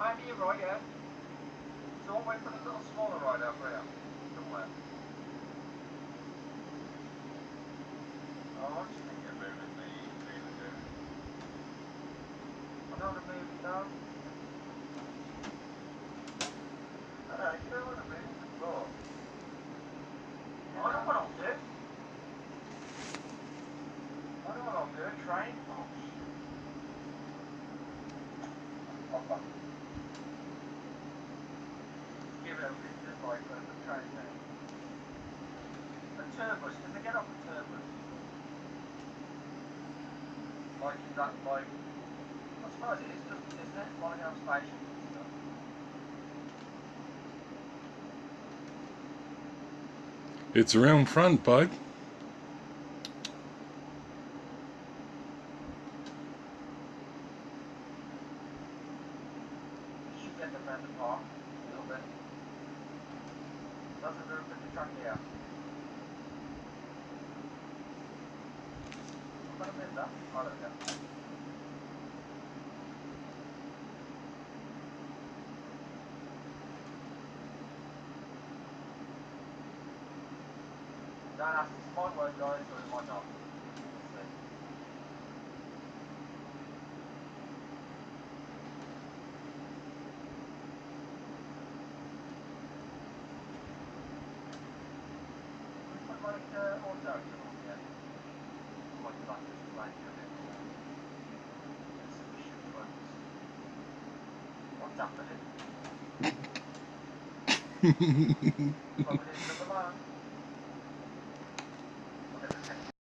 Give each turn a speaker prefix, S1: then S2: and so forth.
S1: Maybe you're right, yeah. So I'll wait for the little smaller ride out for you. Somewhere. Oh, I just think you're moving me, really do. I don't want to move you down. I don't you don't want to move the floor. I know what I'll do. I know what I'll do. Train. Oh, pop up. Give it a bit just like the train there. A turbus. Can they get off a turbus? Like is that like? I suppose it is, isn't it? Nottingham Station and stuff.
S2: It's around front, bud.
S1: You should get them round the park a little bit. Doesn't room for the truck here. I'm gonna move that. I don't know. Don't ask. This might work, guys, or it might not. We'll see. We put like auto action on here. Like that, just like a bit more. It's sufficient focus. What's happening? Plug it into the